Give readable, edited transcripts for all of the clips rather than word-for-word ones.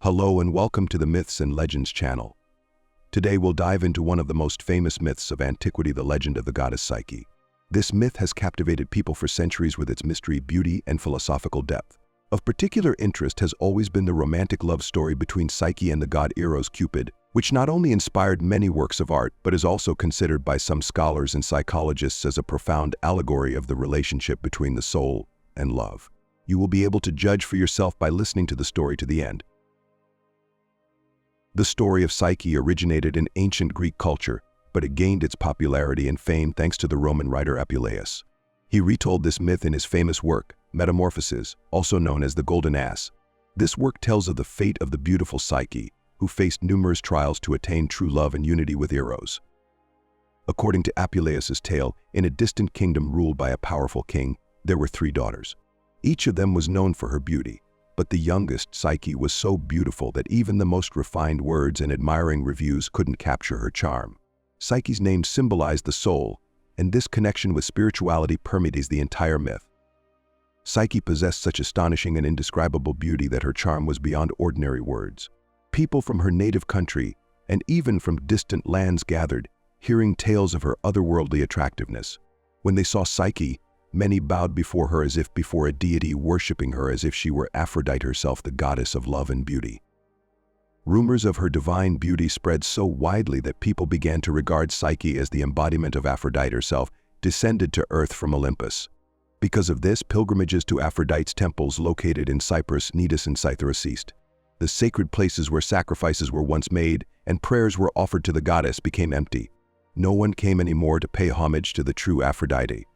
Hello and welcome to the Myths and Legends channel. Today we'll dive into one of the most famous myths of antiquity, the legend of the goddess Psyche. This myth has captivated people for centuries with its mystery, beauty, and philosophical depth. Of particular interest has always been the romantic love story between Psyche and the god Eros, Cupid, which not only inspired many works of art but is also considered by some scholars and psychologists as a profound allegory of the relationship between the soul and love. You will be able to judge for yourself by listening to the story to the end. The story of Psyche originated in ancient Greek culture, but it gained its popularity and fame thanks to the Roman writer Apuleius. He retold this myth in his famous work, Metamorphoses, also known as the Golden Ass. This work tells of the fate of the beautiful Psyche, who faced numerous trials to attain true love and unity with Eros. According to Apuleius's tale, in a distant kingdom ruled by a powerful king, there were 3 daughters. Each of them was known for her beauty. But the youngest, Psyche, was so beautiful that even the most refined words and admiring reviews couldn't capture her charm. Psyche's name symbolized the soul, and this connection with spirituality permeates the entire myth. Psyche possessed such astonishing and indescribable beauty that her charm was beyond ordinary words. People from her native country, and even from distant lands gathered, hearing tales of her otherworldly attractiveness. When they saw Psyche, many bowed before her as if before a deity, worshipping her as if she were Aphrodite herself, the goddess of love and beauty. Rumors of her divine beauty spread so widely that people began to regard Psyche as the embodiment of Aphrodite herself, descended to earth from Olympus. Because of this, pilgrimages to Aphrodite's temples located in Cyprus, Cnidus, and Cythera ceased. The sacred places where sacrifices were once made and prayers were offered to the goddess became empty. No one came anymore to pay homage to the true Aphrodite.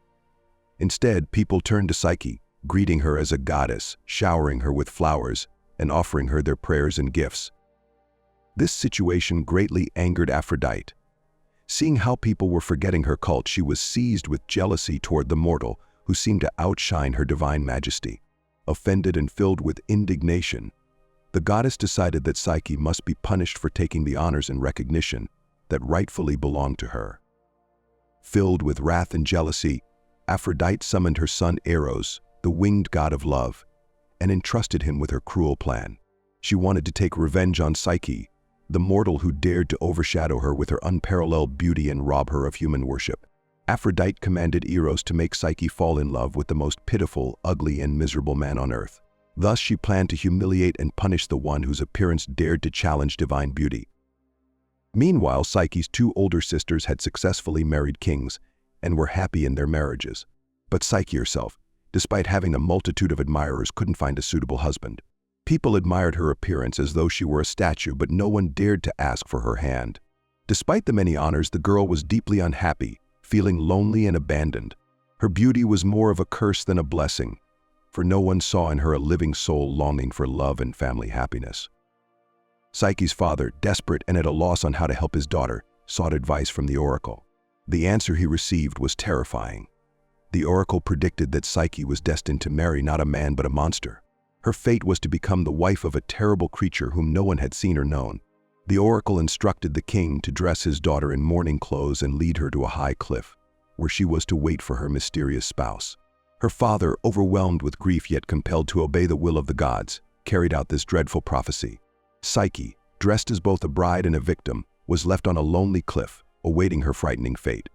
Instead, people turned to Psyche, greeting her as a goddess, showering her with flowers, and offering her their prayers and gifts. This situation greatly angered Aphrodite. Seeing how people were forgetting her cult, she was seized with jealousy toward the mortal who seemed to outshine her divine majesty. Offended and filled with indignation, the goddess decided that Psyche must be punished for taking the honors and recognition that rightfully belonged to her. Filled with wrath and jealousy, Aphrodite summoned her son Eros, the winged god of love, and entrusted him with her cruel plan. She wanted to take revenge on Psyche, the mortal who dared to overshadow her with her unparalleled beauty and rob her of human worship. Aphrodite commanded Eros to make Psyche fall in love with the most pitiful, ugly, and miserable man on earth. Thus she planned to humiliate and punish the one whose appearance dared to challenge divine beauty. Meanwhile, Psyche's 2 older sisters had successfully married kings and were happy in their marriages. But Psyche herself, despite having a multitude of admirers, couldn't find a suitable husband. People admired her appearance as though she were a statue, but no one dared to ask for her hand. Despite the many honors, the girl was deeply unhappy, feeling lonely and abandoned. Her beauty was more of a curse than a blessing, for no one saw in her a living soul longing for love and family happiness. Psyche's father, desperate and at a loss on how to help his daughter, sought advice from the oracle. The answer he received was terrifying. The oracle predicted that Psyche was destined to marry not a man but a monster. Her fate was to become the wife of a terrible creature whom no one had seen or known. The oracle instructed the king to dress his daughter in mourning clothes and lead her to a high cliff, where she was to wait for her mysterious spouse. Her father, overwhelmed with grief yet compelled to obey the will of the gods, carried out this dreadful prophecy. Psyche, dressed as both a bride and a victim, was left on a lonely cliff, awaiting her frightening fate.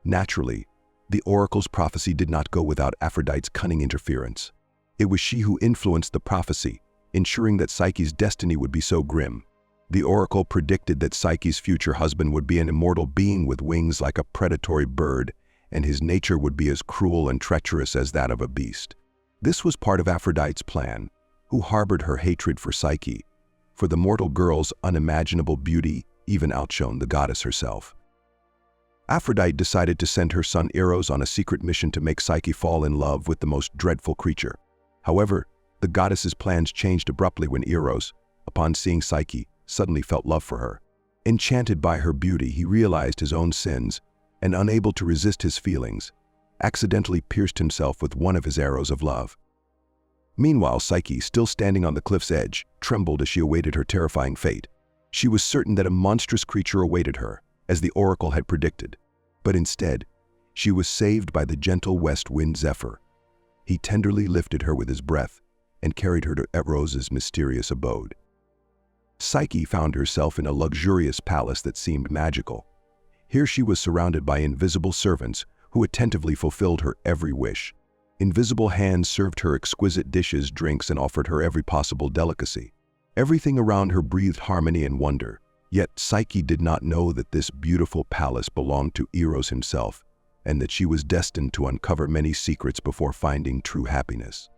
Naturally, the oracle's prophecy did not go without Aphrodite's cunning interference. It was she who influenced the prophecy, ensuring that Psyche's destiny would be so grim. The oracle predicted that Psyche's future husband would be an immortal being with wings like a predatory bird, and his nature would be as cruel and treacherous as that of a beast. This was part of Aphrodite's plan, who harbored her hatred for Psyche, for the mortal girl's unimaginable beauty even outshone the goddess herself. Aphrodite decided to send her son Eros on a secret mission to make Psyche fall in love with the most dreadful creature. However, the goddess's plans changed abruptly when Eros, upon seeing Psyche, suddenly felt love for her. Enchanted by her beauty, he realized his own sins, and unable to resist his feelings, accidentally pierced himself with one of his arrows of love. Meanwhile, Psyche, still standing on the cliff's edge, trembled as she awaited her terrifying fate. She was certain that a monstrous creature awaited her, as the oracle had predicted. But instead, she was saved by the gentle west wind Zephyr. He tenderly lifted her with his breath and carried her to Eros's mysterious abode. Psyche found herself in a luxurious palace that seemed magical. Here she was surrounded by invisible servants who attentively fulfilled her every wish. Invisible hands served her exquisite dishes, drinks, and offered her every possible delicacy. Everything around her breathed harmony and wonder. Yet Psyche did not know that this beautiful palace belonged to Eros himself, and that she was destined to uncover many secrets before finding true happiness.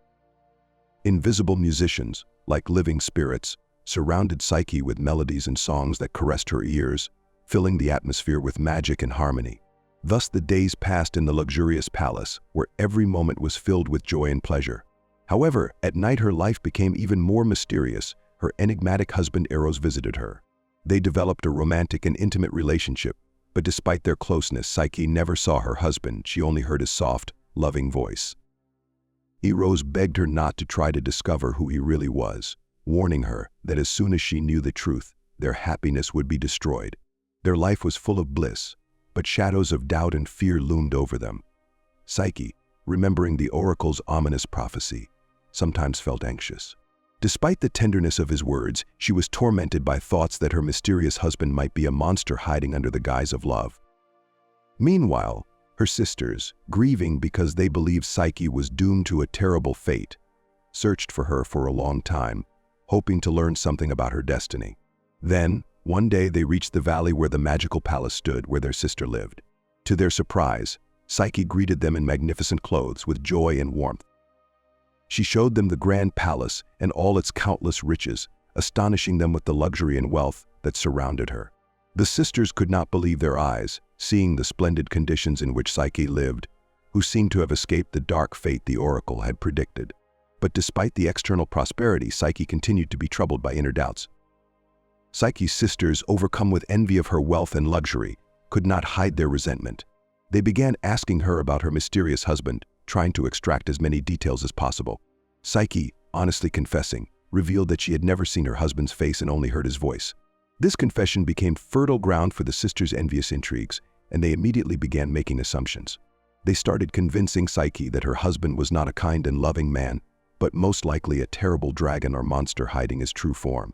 Invisible musicians, like living spirits, surrounded Psyche with melodies and songs that caressed her ears, filling the atmosphere with magic and harmony. Thus the days passed in the luxurious palace, where every moment was filled with joy and pleasure. However, at night her life became even more mysterious. Her enigmatic husband Eros visited her. They developed a romantic and intimate relationship, but despite their closeness, Psyche never saw her husband. She only heard his soft, loving voice. Eros begged her not to try to discover who he really was, warning her that as soon as she knew the truth, their happiness would be destroyed. Their life was full of bliss, but shadows of doubt and fear loomed over them. Psyche, remembering the oracle's ominous prophecy, sometimes felt anxious. Despite the tenderness of his words, she was tormented by thoughts that her mysterious husband might be a monster hiding under the guise of love. Meanwhile, her sisters, grieving because they believed Psyche was doomed to a terrible fate, searched for her for a long time, hoping to learn something about her destiny. Then, one day they reached the valley where the magical palace stood, where their sister lived. To their surprise, Psyche greeted them in magnificent clothes with joy and warmth. She showed them the grand palace and all its countless riches, astonishing them with the luxury and wealth that surrounded her. The sisters could not believe their eyes, seeing the splendid conditions in which Psyche lived, who seemed to have escaped the dark fate the oracle had predicted. But despite the external prosperity, Psyche continued to be troubled by inner doubts. Psyche's sisters, overcome with envy of her wealth and luxury, could not hide their resentment. They began asking her about her mysterious husband, trying to extract as many details as possible. Psyche, honestly confessing, revealed that she had never seen her husband's face and only heard his voice. This confession became fertile ground for the sisters' envious intrigues, and they immediately began making assumptions. They started convincing Psyche that her husband was not a kind and loving man, but most likely a terrible dragon or monster hiding his true form.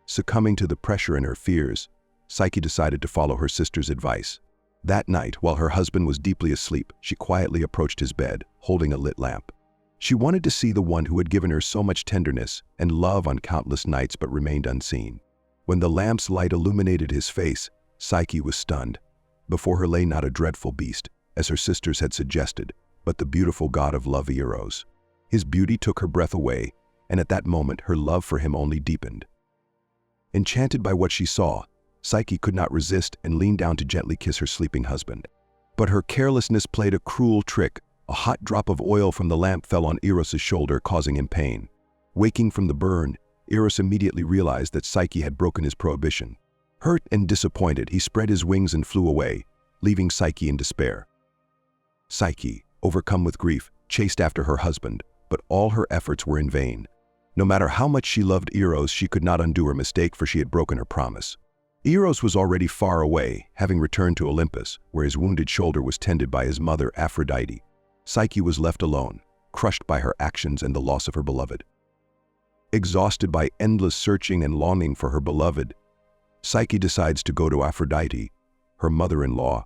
Succumbing to the pressure and her fears, Psyche decided to follow her sister's advice. That night, while her husband was deeply asleep, she quietly approached his bed, holding a lit lamp. She wanted to see the one who had given her so much tenderness and love on countless nights but remained unseen. When the lamp's light illuminated his face, Psyche was stunned. Before her lay not a dreadful beast, as her sisters had suggested, but the beautiful god of love Eros. His beauty took her breath away, and at that moment her love for him only deepened. Enchanted by what she saw, Psyche could not resist and leaned down to gently kiss her sleeping husband. But her carelessness played a cruel trick. A hot drop of oil from the lamp fell on Eros' shoulder, causing him pain. Waking from the burn, Eros immediately realized that Psyche had broken his prohibition. Hurt and disappointed, he spread his wings and flew away, leaving Psyche in despair. Psyche, overcome with grief, chased after her husband, but all her efforts were in vain. No matter how much she loved Eros, she could not undo her mistake, for she had broken her promise. Eros was already far away, having returned to Olympus, where his wounded shoulder was tended by his mother Aphrodite. Psyche was left alone, crushed by her actions and the loss of her beloved. Exhausted by endless searching and longing for her beloved, Psyche decides to go to Aphrodite, her mother-in-law,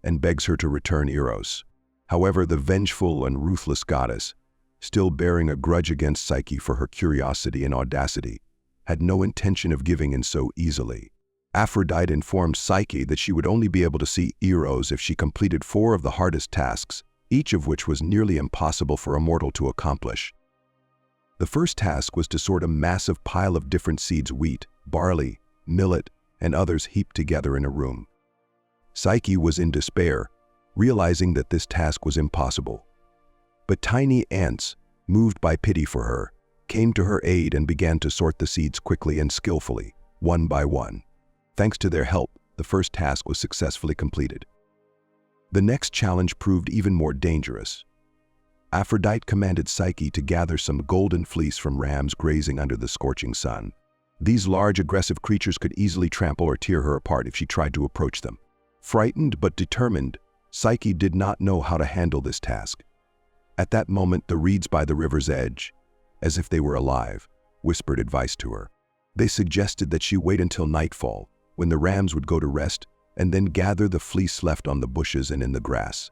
and begs her to return Eros. However, the vengeful and ruthless goddess, still bearing a grudge against Psyche for her curiosity and audacity, had no intention of giving in so easily. Aphrodite informed Psyche that she would only be able to see Eros if she completed 4 of the hardest tasks, each of which was nearly impossible for a mortal to accomplish. The first task was to sort a massive pile of different seeds: wheat, barley, millet, and others heaped together in a room. Psyche was in despair, realizing that this task was impossible. But tiny ants, moved by pity for her, came to her aid and began to sort the seeds quickly and skillfully, one by one. Thanks to their help, the first task was successfully completed. The next challenge proved even more dangerous. Aphrodite commanded Psyche to gather some golden fleece from rams grazing under the scorching sun. These large, aggressive creatures could easily trample or tear her apart if she tried to approach them. Frightened but determined, Psyche did not know how to handle this task. At that moment, the reeds by the river's edge, as if they were alive, whispered advice to her. They suggested that she wait until nightfall, when the rams would go to rest, and then gather the fleece left on the bushes and in the grass.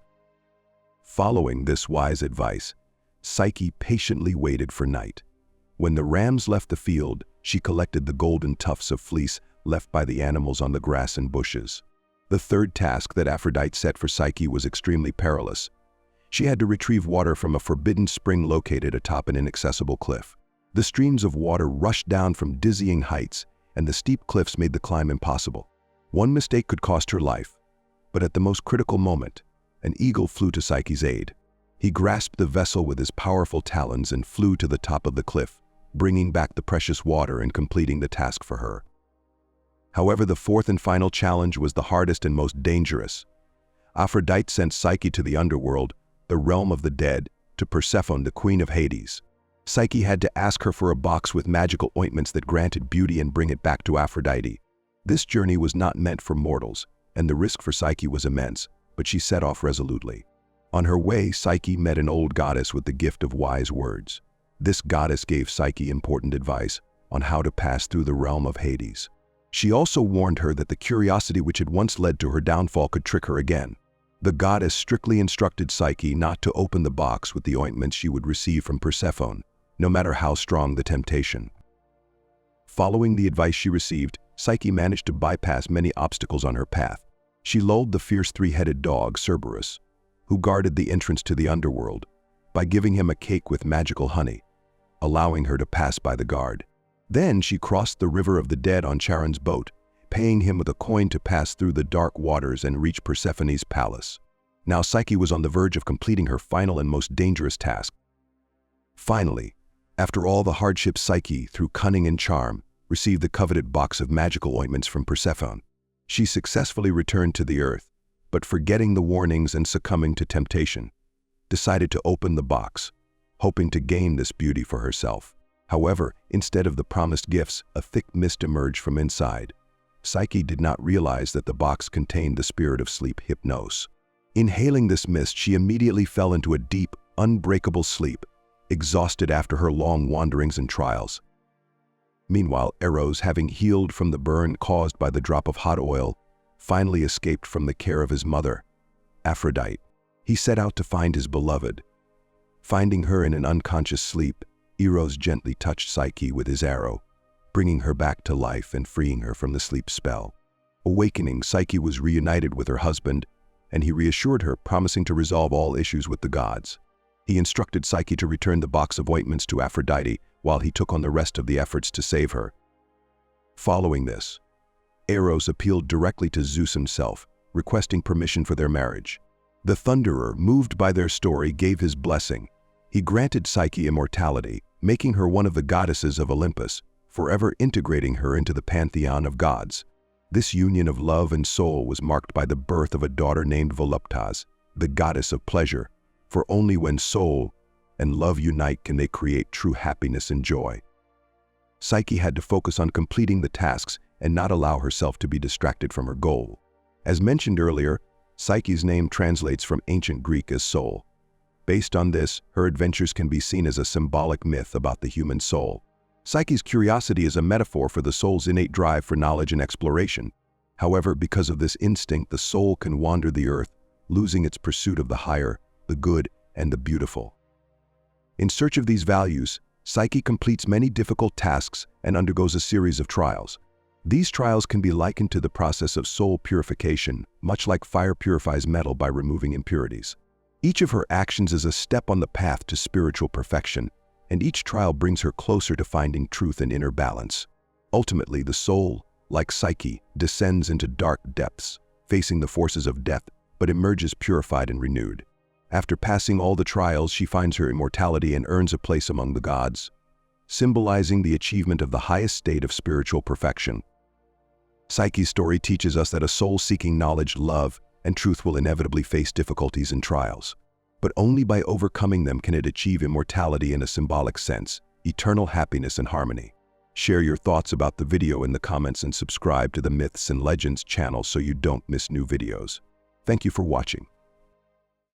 Following this wise advice, Psyche patiently waited for night. When the rams left the field, she collected the golden tufts of fleece left by the animals on the grass and bushes. The third task that Aphrodite set for Psyche was extremely perilous. She had to retrieve water from a forbidden spring located atop an inaccessible cliff. The streams of water rushed down from dizzying heights, and the steep cliffs made the climb impossible. One mistake could cost her life, but at the most critical moment, an eagle flew to Psyche's aid. He grasped the vessel with his powerful talons and flew to the top of the cliff, bringing back the precious water and completing the task for her. However, the fourth and final challenge was the hardest and most dangerous. Aphrodite sent Psyche to the underworld, the realm of the dead, to Persephone, the queen of Hades. Psyche had to ask her for a box with magical ointments that granted beauty and bring it back to Aphrodite. This journey was not meant for mortals, and the risk for Psyche was immense, but she set off resolutely. On her way, Psyche met an old goddess with the gift of wise words. This goddess gave Psyche important advice on how to pass through the realm of Hades. She also warned her that the curiosity which had once led to her downfall could trick her again. The goddess strictly instructed Psyche not to open the box with the ointments she would receive from Persephone, no matter how strong the temptation. Following the advice she received, Psyche managed to bypass many obstacles on her path. She lulled the fierce three-headed dog, Cerberus, who guarded the entrance to the underworld, by giving him a cake with magical honey, allowing her to pass by the guard. Then she crossed the river of the dead on Charon's boat, paying him with a coin to pass through the dark waters and reach Persephone's palace. Now Psyche was on the verge of completing her final and most dangerous task. Finally, after all the hardships, Psyche, through cunning and charm, received the coveted box of magical ointments from Persephone. She successfully returned to the earth, but forgetting the warnings and succumbing to temptation, decided to open the box, hoping to gain this beauty for herself. However, instead of the promised gifts, a thick mist emerged from inside. Psyche did not realize that the box contained the spirit of sleep, Hypnos. Inhaling this mist, she immediately fell into a deep, unbreakable sleep, exhausted after her long wanderings and trials. Meanwhile, Eros, having healed from the burn caused by the drop of hot oil, finally escaped from the care of his mother, Aphrodite. He set out to find his beloved. Finding her in an unconscious sleep, Eros gently touched Psyche with his arrow, bringing her back to life and freeing her from the sleep spell. Awakening, Psyche was reunited with her husband, and he reassured her, promising to resolve all issues with the gods. He instructed Psyche to return the box of ointments to Aphrodite while he took on the rest of the efforts to save her. Following this, Eros appealed directly to Zeus himself, requesting permission for their marriage. The Thunderer, moved by their story, gave his blessing. He granted Psyche immortality, making her one of the goddesses of Olympus, forever integrating her into the pantheon of gods. This union of love and soul was marked by the birth of a daughter named Voluptas, the goddess of pleasure, for only when soul and love unite can they create true happiness and joy. Psyche had to focus on completing the tasks and not allow herself to be distracted from her goal. As mentioned earlier, Psyche's name translates from ancient Greek as soul. Based on this, her adventures can be seen as a symbolic myth about the human soul. Psyche's curiosity is a metaphor for the soul's innate drive for knowledge and exploration. However, because of this instinct, the soul can wander the earth, losing its pursuit of the higher, the good, and the beautiful. In search of these values, Psyche completes many difficult tasks and undergoes a series of trials. These trials can be likened to the process of soul purification, much like fire purifies metal by removing impurities. Each of her actions is a step on the path to spiritual perfection, and each trial brings her closer to finding truth and inner balance. Ultimately, the soul, like Psyche, descends into dark depths, facing the forces of death, but emerges purified and renewed. After passing all the trials, she finds her immortality and earns a place among the gods, symbolizing the achievement of the highest state of spiritual perfection. Psyche's story teaches us that a soul seeking knowledge, love, and truth will inevitably face difficulties and trials. But only by overcoming them can it achieve immortality in a symbolic sense, eternal happiness and harmony. Share your thoughts about the video in the comments and subscribe to the Myths and Legends channel so you don't miss new videos. Thank you for watching.